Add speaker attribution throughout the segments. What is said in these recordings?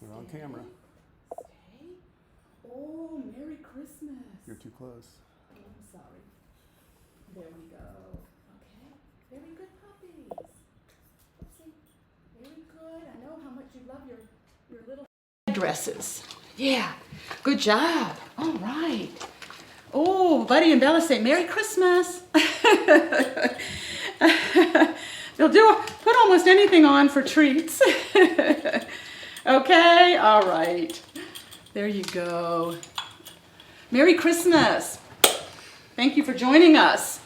Speaker 1: You're on camera.
Speaker 2: Stay. Oh, Merry Christmas.
Speaker 1: You're too close.
Speaker 2: Oh, I'm sorry. There we go. Okay. Very good puppies. Oopsie. Very good. I know how much you love your little dresses. Yeah. Good job. All right. Oh, Buddy and Bella say Merry Christmas. They'll put almost anything on for treats. Okay, all right. There you go. Merry Christmas. Thank you for joining us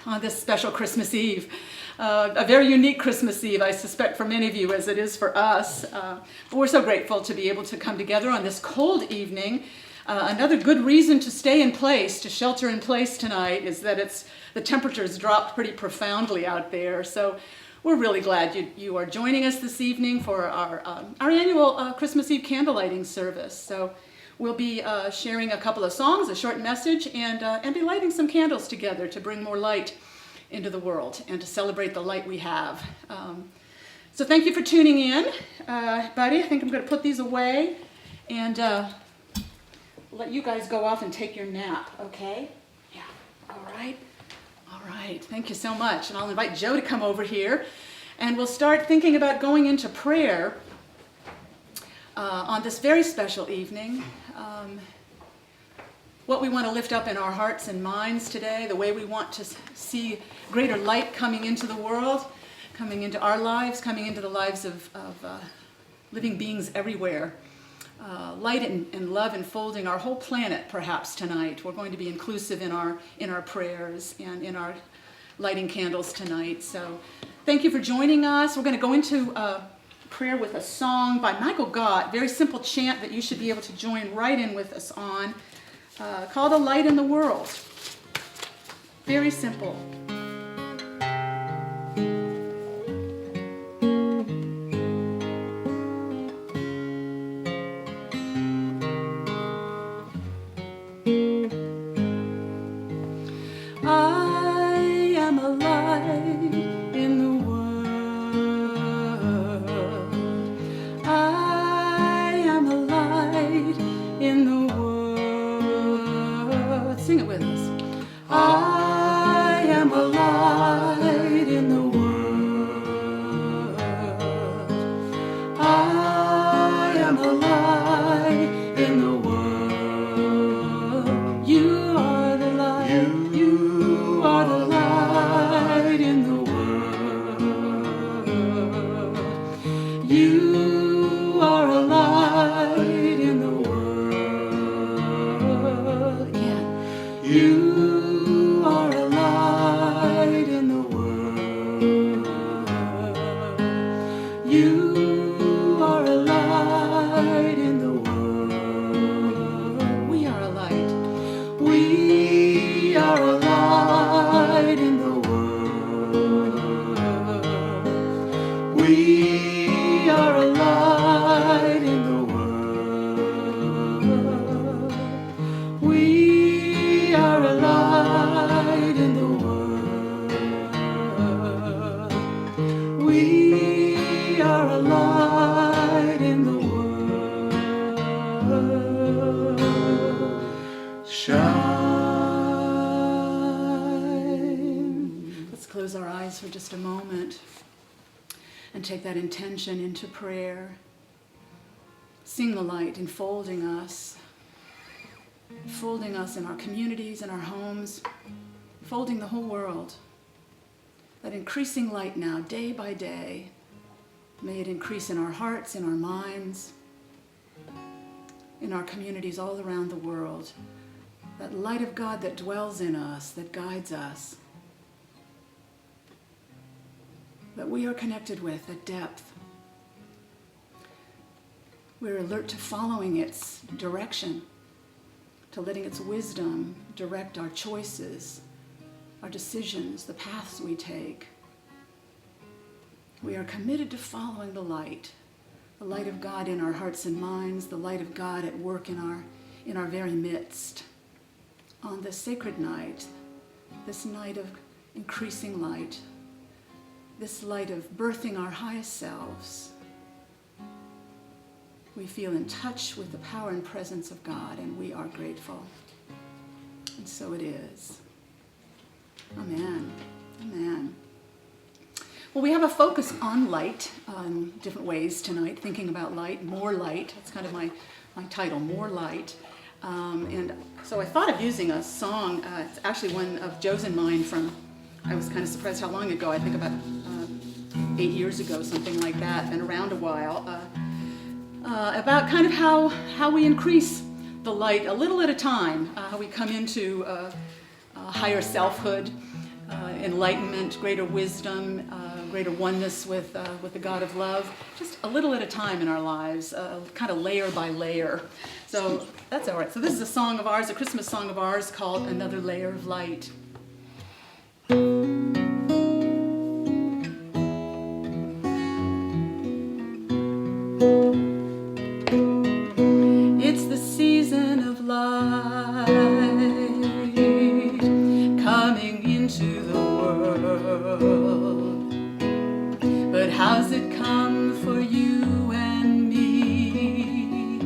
Speaker 2: on this special Christmas Eve. A very unique Christmas Eve, I suspect, for many of you, as it is for us. But we're so grateful to be able to come together on this cold evening. Another good reason to stay in place, to shelter in place tonight, is that the temperature's dropped pretty profoundly out there. So we're really glad you are joining us this evening for our annual Christmas Eve candlelighting service. So we'll be sharing a couple of songs, a short message, and be lighting some candles together to bring more light into the world and to celebrate the light we have. So thank you for tuning in. Buddy, I think I'm going to put these away and let you guys go off and take your nap, okay? Yeah, all right. All right, thank you so much. And I'll invite Joe to come over here, and we'll start thinking about going into prayer on this very special evening. What we want to lift up in our hearts and minds today, the way we want to see greater light coming into the world, coming into our lives, coming into the lives of living beings everywhere. Light and love enfolding our whole planet, perhaps tonight. We're going to be inclusive in our prayers and in our lighting candles tonight. So thank you for joining us. We're going to go into prayer with a song by Michael Gott, very simple chant that you should be able to join right in with us on, called A Light in the World. Very simple. Sing it with us. I am a light in the world. I am a light in the world. You are the light. You are the light in the world. You are a light in the world. Yeah. You are a light in the world. You are a light in the world. We are a light. We are a light in the world. We are a light in the world. We are a light in the world. We are a light in the world. Shine. Let's close our eyes for just a moment and take that intention into prayer. Sing the light enfolding us in our communities, in our homes, folding the whole world. That increasing light now, day by day, may it increase in our hearts, in our minds, in our communities all around the world. That light of God that dwells in us, that guides us, that we are connected with at depth. We're alert to following its direction, to letting its wisdom direct our choices, our decisions, the paths we take. We are committed to following the light of God in our hearts and minds, the light of God at work in our very midst. On this sacred night, this night of increasing light, this light of birthing our highest selves, we feel in touch with the power and presence of God, and we are grateful. And so it is. Amen. Amen. Well, we have a focus on light in different ways tonight, thinking about light, more light. That's kind of my title, More Light. And so I thought of using a song. It's actually one of Joe's and mine from, I was kind of surprised how long ago, I think about 8 years ago, something like that, been around a while, about kind of how we increase the light a little at a time, how we come into higher selfhood, enlightenment, greater wisdom, greater oneness with the God of love, just a little at a time in our lives, kind of layer by layer. So that's all right. So this is a song of ours, a Christmas song of ours called Another Layer of Light. It's the season of light coming into the world. But how's it come for you and me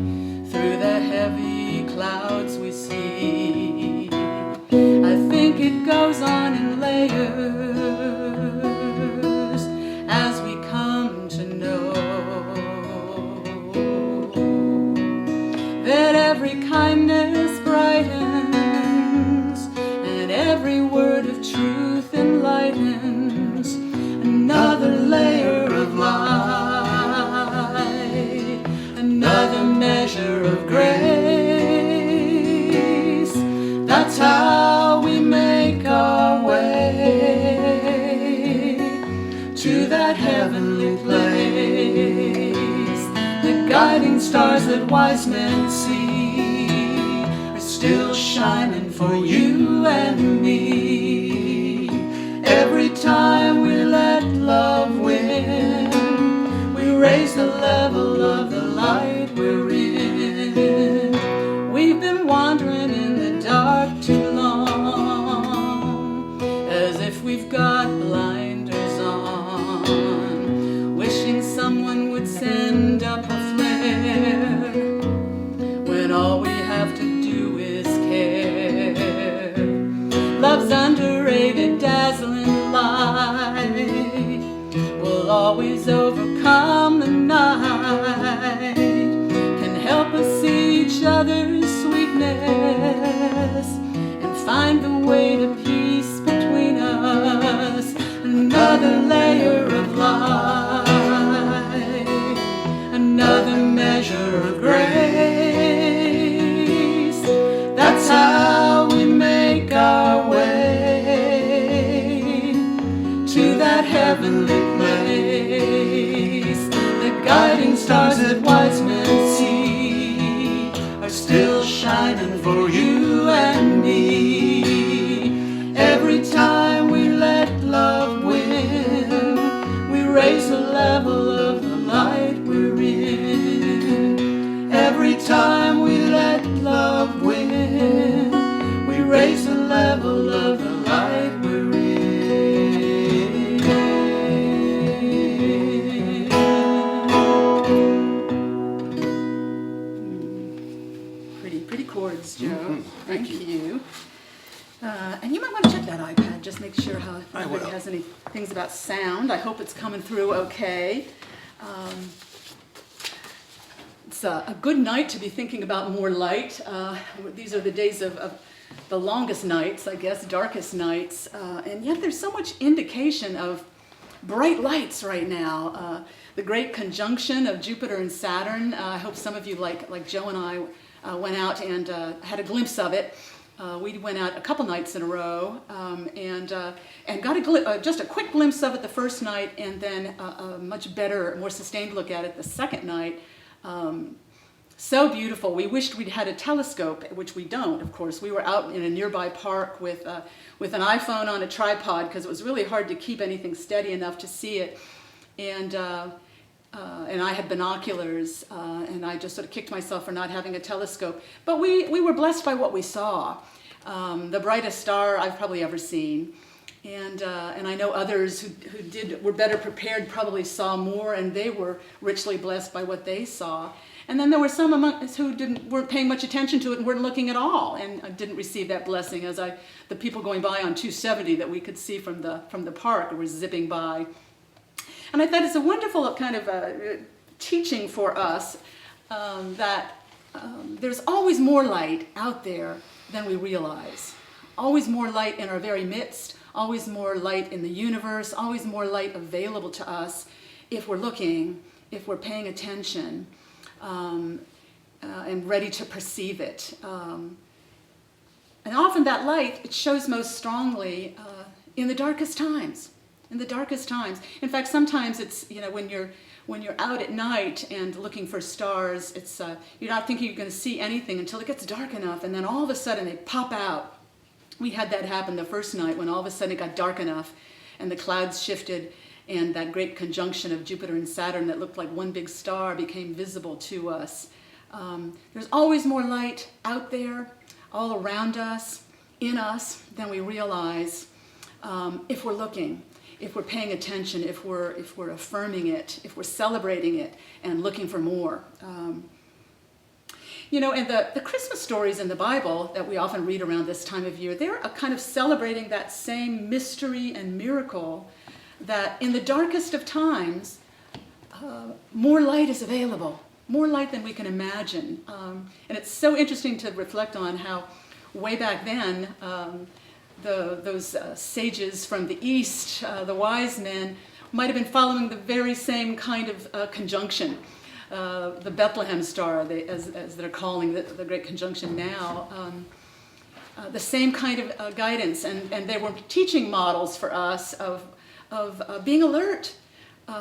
Speaker 2: through the heavy clouds we see? I think it goes on in layers as we come to know that every kindness brightens and every word of truth enlightens. Another layer of light, another measure of grace. That's how we make our way to that heavenly place. The guiding stars that wise men see are still shining for you and me. Every time we let love win, we raise the level of the light we're in. We've been wandering in the dark too long, as if we've got blinders on, wishing someone would send up a flare when all we have to do is care. Love's underrated, dazzling light will always overcome the night, can help us see each other's sweetness and find the way to peace between us. Another layer of light, another measure of grace. That's how we make our way to that heavenly place. The guiding stars that wise men see are still shining for you and me. Every time we let love win, we raise the level of the light we're in. Every time we let love win, we raise the level of the light we're in. Pretty chords, Joe.
Speaker 1: Mm-hmm.
Speaker 2: Thank you. And you might want to check that iPad, just make sure how if anybody has any things about sound. I hope it's coming through okay. It's a good night to be thinking about more light. These are the days of the longest nights, I guess, darkest nights, and yet there's so much indication of bright lights right now. The great conjunction of Jupiter and Saturn. I hope some of you, like Joe and I, went out and had a glimpse of it. We went out a couple nights in a row and got just a quick glimpse of it the first night, and then a much better, more sustained look at it the second night. So beautiful. We wished we'd had a telescope, which we don't, of course. We were out in a nearby park with an iPhone on a tripod because it was really hard to keep anything steady enough to see it. And I had binoculars, and I just sort of kicked myself for not having a telescope. But we were blessed by what we saw. The brightest star I've probably ever seen. And I know others who were better prepared probably saw more, and they were richly blessed by what they saw. And then there were some among us who weren't paying much attention to it and weren't looking at all, and didn't receive that blessing. As the people going by on 270 that we could see from the park were zipping by. And I thought it's a wonderful kind of teaching for us that there's always more light out there than we realize. Always more light in our very midst, always more light in the universe, always more light available to us if we're looking, if we're paying attention, and ready to perceive it. And often that light, it shows most strongly in the darkest times. In the darkest times. In fact, sometimes it's, when you're out at night and looking for stars, it's you're not thinking you're going to see anything until it gets dark enough, and then all of a sudden they pop out. We had that happen the first night when all of a sudden it got dark enough and the clouds shifted and that great conjunction of Jupiter and Saturn that looked like one big star became visible to us. There's always more light out there, all around us, in us, than we realize if we're looking, if we're paying attention, if we're affirming it, if we're celebrating it and looking for more. And the Christmas stories in the Bible that we often read around this time of year, they're a kind of celebrating that same mystery and miracle that in the darkest of times, more light is available, more light than we can imagine. And it's so interesting to reflect on how way back then, those sages from the East, the wise men, might have been following the very same kind of conjunction. The Bethlehem star, as they're calling the great conjunction now, the same kind of guidance, and they were teaching models for us of being alert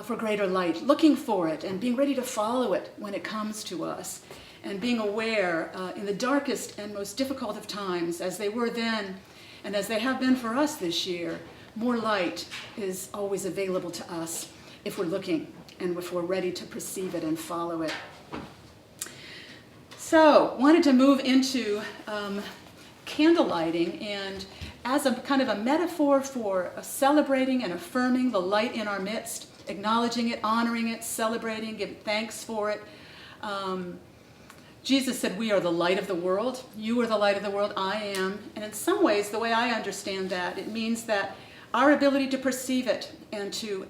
Speaker 2: for greater light, looking for it, and being ready to follow it when it comes to us, and being aware in the darkest and most difficult of times, as they were then, and as they have been for us this year. More light is always available to us if we're looking and if we're ready to perceive it and follow it. So, wanted to move into candle lighting, and as a kind of a metaphor for celebrating and affirming the light in our midst, acknowledging it, honoring it, celebrating, giving thanks for it. Jesus said, we are the light of the world. You are the light of the world. I am. And in some ways, the way I understand that, it means that our ability to perceive it and to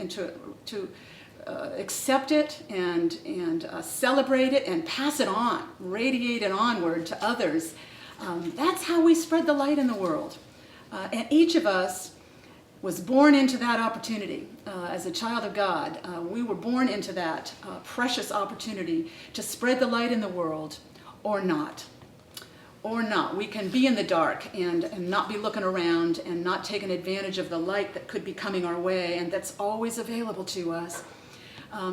Speaker 2: accept it and celebrate it and pass it on, radiate it onward to others, that's how we spread the light in the world. And each of us was born into that opportunity. As a child of God, we were born into that precious opportunity to spread the light in the world, or not. Or not. We can be in the dark and not be looking around and not taking advantage of the light that could be coming our way, and that's always available to us.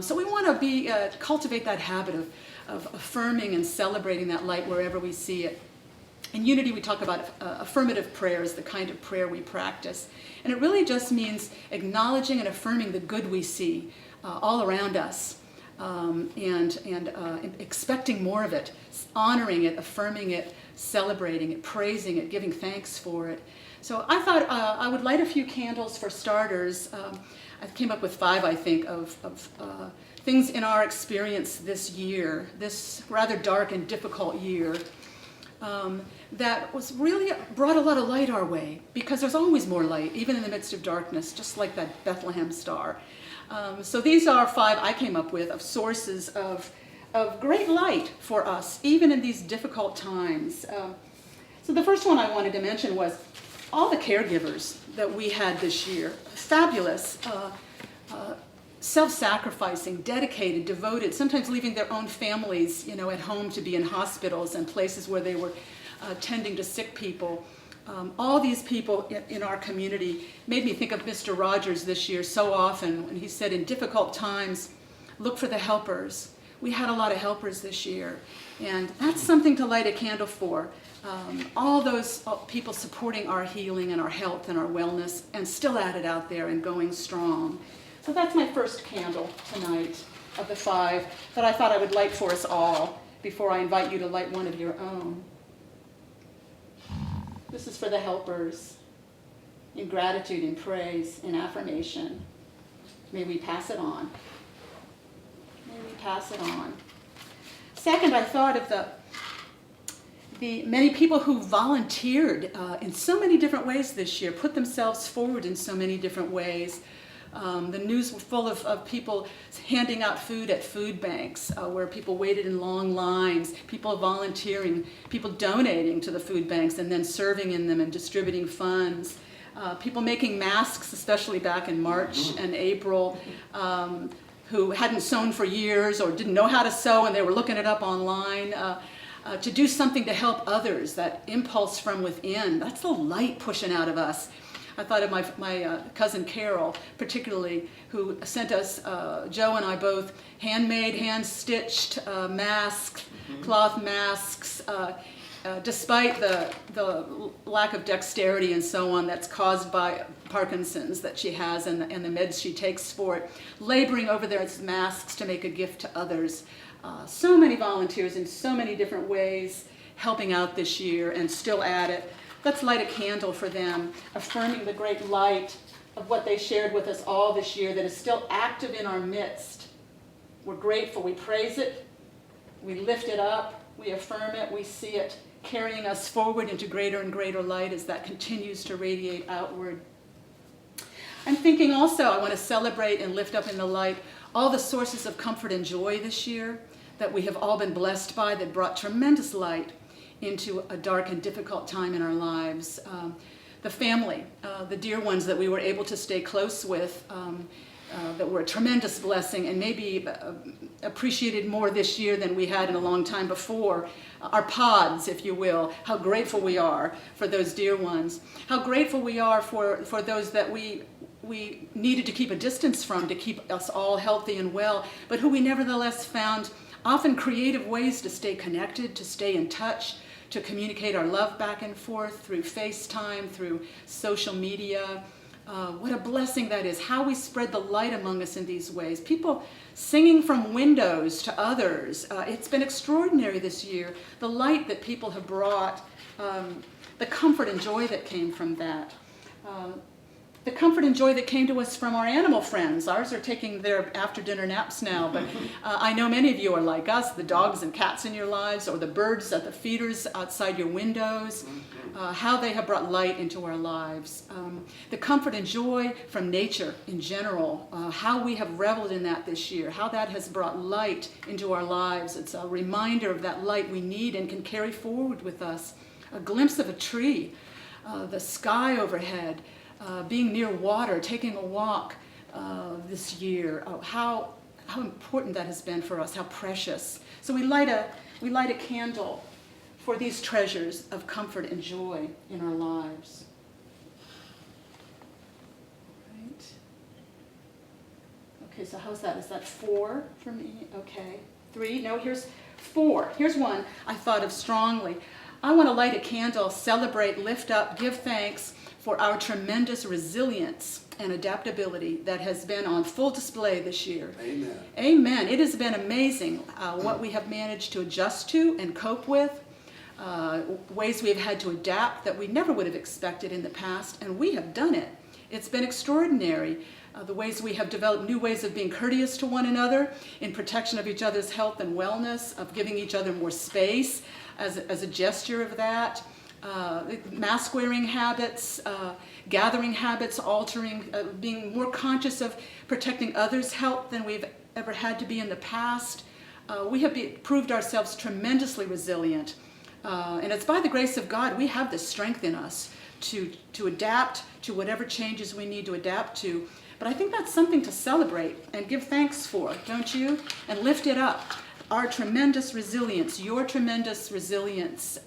Speaker 2: So we want to cultivate that habit of affirming and celebrating that light wherever we see it. In Unity, we talk about affirmative prayers, the kind of prayer we practice. And it really just means acknowledging and affirming the good we see all around us, and expecting more of it, honoring it, affirming it, celebrating it, praising it, giving thanks for it. So I thought I would light a few candles for starters. I came up with 5, I think, of things in our experience this year, this rather dark and difficult year. That was really brought a lot of light our way, because there's always more light, even in the midst of darkness, just like that Bethlehem star. So these are 5 I came up with of sources of great light for us, even in these difficult times. So the first one I wanted to mention was all the caregivers that we had this year. Fabulous, self-sacrificing, dedicated, devoted, sometimes leaving their own families, at home to be in hospitals and places where they were tending to sick people. All these people in our community made me think of Mr. Rogers this year so often when he said, in difficult times, look for the helpers. We had a lot of helpers this year, and that's something to light a candle for. All those people supporting our healing and our health and our wellness, and still at it out there and going strong. So that's my first candle tonight of the 5 that I thought I would light for us all before I invite you to light one of your own. This is for the helpers, in gratitude, in praise, in affirmation. May we pass it on. May we pass it on. Second, I thought of the many people who volunteered in so many different ways this year, put themselves forward in so many different ways. The news were full of people handing out food at food banks, where people waited in long lines, people volunteering, people donating to the food banks and then serving in them and distributing funds. People making masks, especially back in March and April, who hadn't sewn for years or didn't know how to sew and they were looking it up online. To do something to help others, that impulse from within, that's the light pushing out of us. I thought of my cousin Carol, particularly, who sent us, Joe and I both, handmade, hand-stitched masks, cloth masks, despite the lack of dexterity and so on that's caused by Parkinson's that she has and the meds she takes for it, laboring over those masks to make a gift to others. So many volunteers in so many different ways helping out this year and still at it. Let's light a candle for them, affirming the great light of what they shared with us all this year that is still active in our midst. We're grateful, we praise it, we lift it up, we affirm it, we see it carrying us forward into greater and greater light as that continues to radiate outward. I'm thinking also I want to celebrate and lift up in the light all the sources of comfort and joy this year that we have all been blessed by that brought tremendous light into a dark and difficult time in our lives. The family, the dear ones that we were able to stay close with, that were a tremendous blessing and maybe appreciated more this year than we had in a long time before. Our pods, if you will, how grateful we are for those dear ones. How grateful we are for those that we needed to keep a distance from to keep us all healthy and well, but who we nevertheless found often creative ways to stay connected, to stay in touch, to communicate our love back and forth through FaceTime, through social media. What a blessing that is, how we spread the light among us in these ways. People singing from windows to others. It's been extraordinary this year, the light that people have brought, the comfort and joy that came from that. The comfort and joy that came to us from our animal friends. Ours are taking their after-dinner naps now, but I know many of you are like us, the dogs and cats in your lives, or the birds at the feeders outside your windows, how they have brought light into our lives. The comfort and joy from nature in general, how we have reveled in that this year, how that has brought light into our lives. It's a reminder of that light we need and can carry forward with us. A glimpse of a tree, the sky overhead, being near water, taking a walk this year, how important that has been for us, how precious. So we light a candle for these treasures of comfort and joy in our lives. Right. Okay, so how's that? Is that 4 for me? Okay. 3? No, here's 4. Here's one I thought of strongly. I want to light a candle, celebrate, lift up, give thanks for our tremendous resilience and adaptability that has been on full display this year.
Speaker 1: Amen.
Speaker 2: Amen. It has been amazing what we have managed to adjust to and cope with, ways we have had to adapt that we never would have expected in the past, and we have done it. It's been extraordinary. The ways we have developed new ways of being courteous to one another, in protection of each other's health and wellness, of giving each other more space as a gesture of that. Mask wearing habits, gathering habits, altering, being more conscious of protecting others' health than we've ever had to be in the past. We have proved ourselves tremendously resilient. And it's by the grace of God we have this strength in us to adapt to whatever changes we need to adapt to. But I think that's something to celebrate and give thanks for, don't you? And lift it up. Our tremendous resilience, your tremendous resilience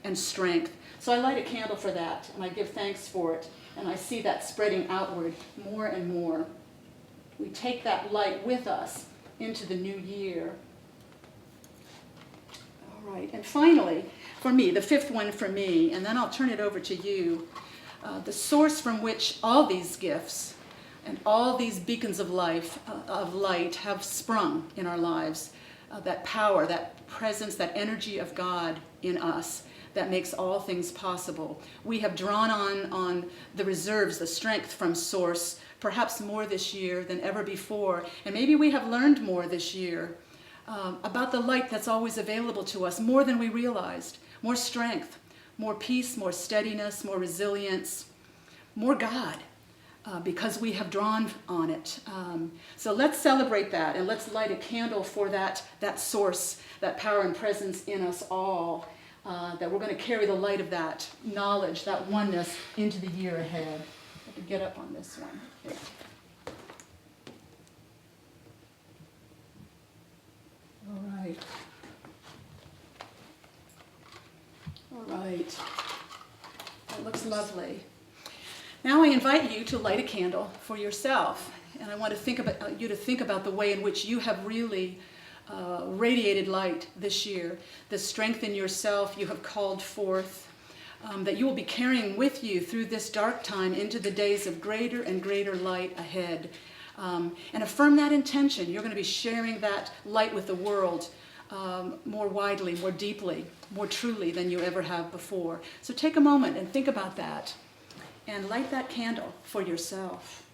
Speaker 2: and strength. So I light a candle for that, and I give thanks for it, and I see that spreading outward more and more. We take that light with us into the new year. All right, and finally, for me, the 5th one for me, and then I'll turn it over to you, the source from which all these gifts and all these beacons of life, of light have sprung in our lives. That power, that presence, that energy of God in us that makes all things possible. We have drawn on the reserves, the strength from Source, perhaps more this year than ever before. And maybe we have learned more this year about the light that's always available to us, more than we realized, more strength, more peace, more steadiness, more resilience, more God, because we have drawn on it. So let's celebrate that, and let's light a candle for that source, that power and presence in us all, that we're going to carry the light of that knowledge, that oneness into the year ahead. I have to get up on this one. Here. All right. All right. That looks lovely. Now I invite you to light a candle for yourself, and I want to think about you to think about the way in which you have really radiated light this year, the strength in yourself you have called forth, that you will be carrying with you through this dark time into the days of greater and greater light ahead. And affirm that intention. You're going to be sharing that light with the world more widely, more deeply, more truly than you ever have before. So take a moment and think about that. And light that candle for yourself.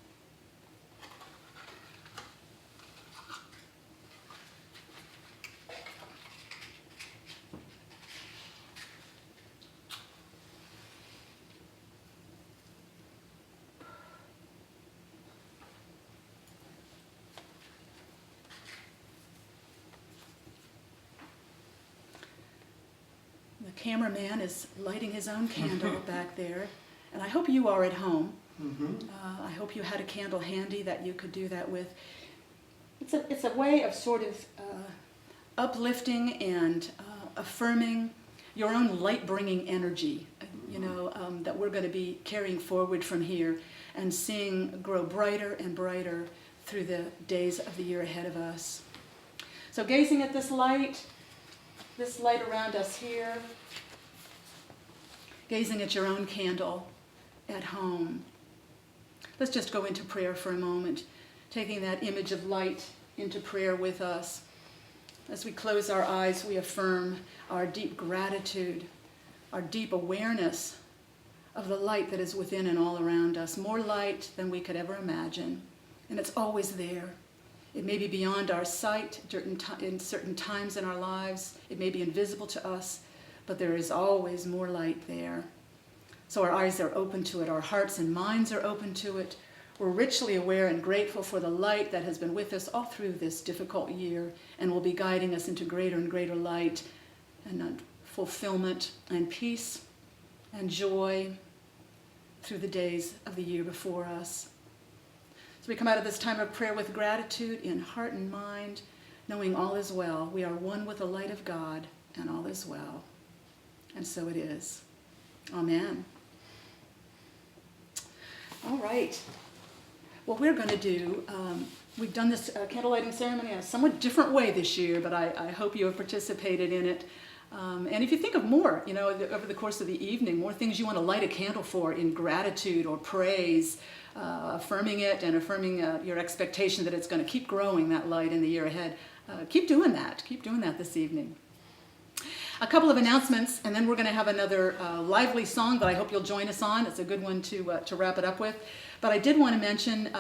Speaker 2: The cameraman is lighting his own candle back there. And I hope you are at home. I hope you had a candle handy that you could do that with. It's a way of sort of uplifting and affirming your own light-bringing energy, that we're going to be carrying forward from here and seeing grow brighter and brighter through the days of the year ahead of us. So gazing at this light around us here, gazing at your own candle at home. Let's just go into prayer for a moment, taking that image of light into prayer with us. As we close our eyes, we affirm our deep gratitude, our deep awareness of the light that is within and all around us, more light than we could ever imagine. And it's always there. It may be beyond our sight in certain times in our lives. It may be invisible to us, but there is always more light there. So our eyes are open to it, our hearts and minds are open to it. We're richly aware and grateful for the light that has been with us all through this difficult year and will be guiding us into greater and greater light and fulfillment and peace and joy through the days of the year before us. So we come out of this time of prayer with gratitude in heart and mind, knowing all is well. We are one with the light of God, and all is well. And so it is. Amen. All right. What we're going to do, we've done this candle lighting ceremony in a somewhat different way this year, but I hope you have participated in it. And if you think of more, over the course of the evening, more things you want to light a candle for in gratitude or praise, affirming it and affirming your expectation that it's going to keep growing, that light, in the year ahead, keep doing that. Keep doing that this evening. A couple of announcements, and then we're going to have another lively song that I hope you'll join us on. It's a good one to wrap it up with. But I did want to mention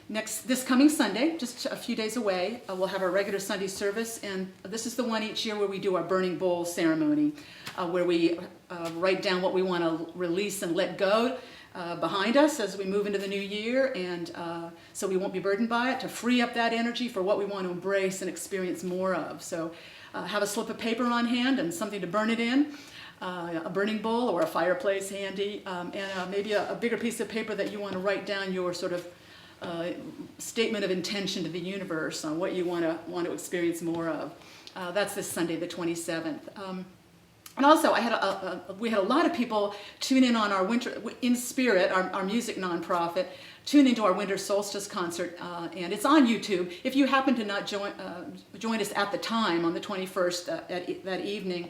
Speaker 2: this coming Sunday, just a few days away, we'll have our regular Sunday service, and this is the one each year where we do our burning bowl ceremony, where we write down what we want to release and let go behind us as we move into the new year, and so we won't be burdened by it, to free up that energy for what we want to embrace and experience more of. So have a slip of paper on hand and something to burn it in, a burning bowl or a fireplace handy, and maybe a bigger piece of paper that you want to write down your sort of statement of intention to the universe on what you want to experience more of. That's this Sunday, the 27th. And also, we had a lot of people tune in on our Winter in Spirit, our music nonprofit, tune into our Winter Solstice concert, and it's on YouTube. If you happen to not join us at the time on the 21st that evening,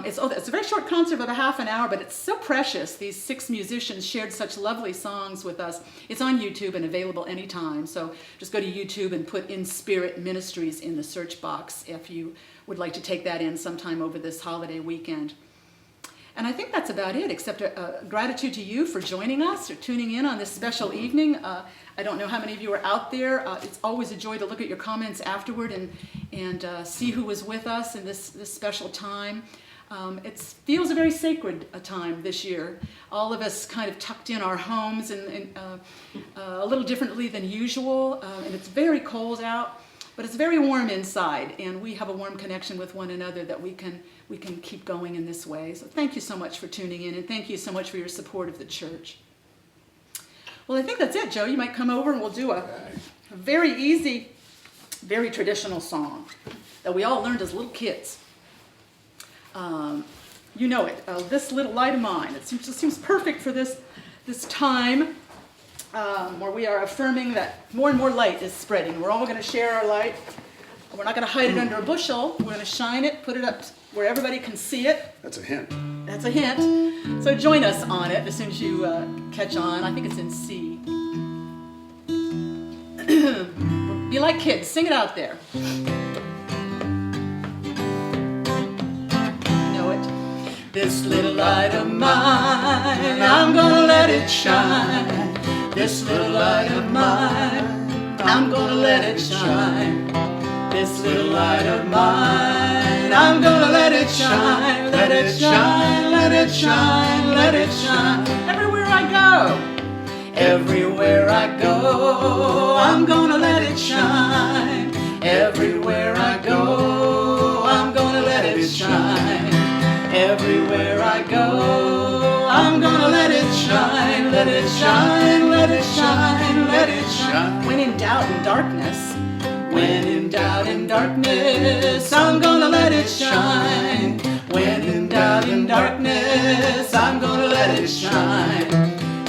Speaker 2: it's a very short concert of about half an hour, but it's so precious. These 6 musicians shared such lovely songs with us. It's on YouTube and available anytime. So just go to YouTube and put In Spirit Ministries in the search box if you would like to take that in sometime over this holiday weekend. And I think that's about it, except gratitude to you for joining us or tuning in on this special evening. I don't know how many of you are out there. It's always a joy to look at your comments afterward and see who was with us in this special time. It feels a very sacred time this year. All of us kind of tucked in our homes and a little differently than usual. And it's very cold out, but it's very warm inside. And we have a warm connection with one another that we can keep going in this way. So thank you so much for tuning in, and thank you so much for your support of the church. Well, I think that's it, Joe. You might come over and we'll do a very easy, very traditional song that we all learned as little kids. You know it, This Little Light of Mine. It just seems perfect for this time where we are affirming that more and more light is spreading. We're all going to share our light. We're not going to hide it under a bushel. We're going to shine it, put it up where everybody can see it.
Speaker 1: That's a hint.
Speaker 2: That's a hint. So join us on it as soon as you catch on. I think it's in C. Be like kids. Sing it out there. This little light of mine, I'm gonna let it shine. This little light of mine, I'm gonna let it shine. This little light of mine, I'm gonna let it shine. Let it shine, let it shine, let it shine. Everywhere I go, everywhere I go, I'm gonna let it shine. Everywhere I go, I'm gonna let it shine. Everywhere I go, I'm gonna let it shine, let it shine, let it shine, let it shine. When in doubt and darkness, when in doubt and darkness, I'm gonna let it shine. When in doubt and darkness, I'm gonna let it shine.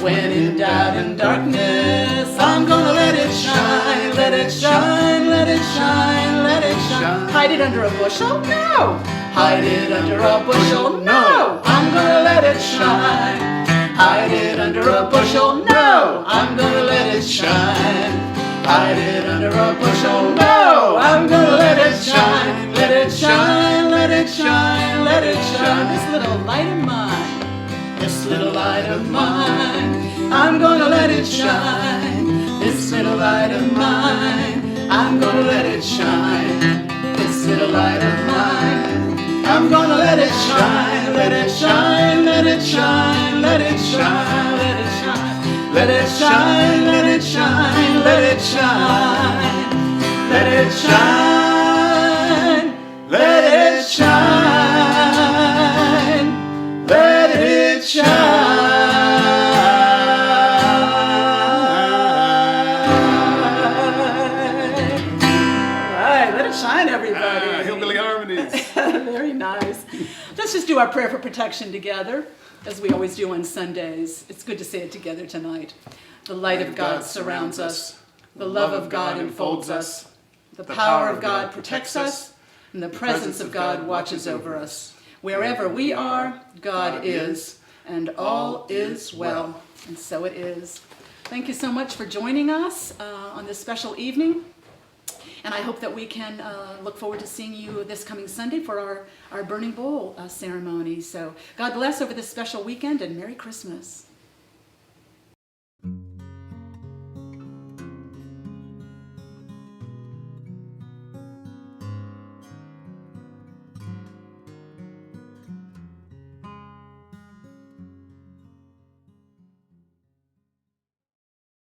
Speaker 2: When in doubt and darkness, I'm gonna let it shine, let it shine, let it shine, let it shine. Hide it under a bushel? No. Hide it under a bushel? No. I'm gonna let it shine. Hide it under a bushel? No. I'm gonna let it shine. Hide it under a bushel? No. I'm gonna let it shine. Let it shine, let it shine, let it shine. This little light of mine, this little light of mine, I'm gonna let it shine. This little light of mine, I'm gonna let it shine. This little light of mine, I'm gonna let it shine, let it shine, let it shine, let it shine, let it shine, let it shine, let it shine, let it shine, let it shine, let it shine, let it shine. Shine, everybody.
Speaker 1: Hillbilly harmonies.
Speaker 2: Very nice. Let's just do our prayer for protection together, as we always do on Sundays. It's good to say it together tonight. The light of God surrounds us. The love of God enfolds us. The power of God protects us. And the presence of God watches over us. Wherever we are, God is. And all is well. And so it is. Thank you so much for joining us on this special evening. And I hope that we can look forward to seeing you this coming Sunday for our Burning Bowl ceremony. So God bless over this special weekend, and Merry Christmas.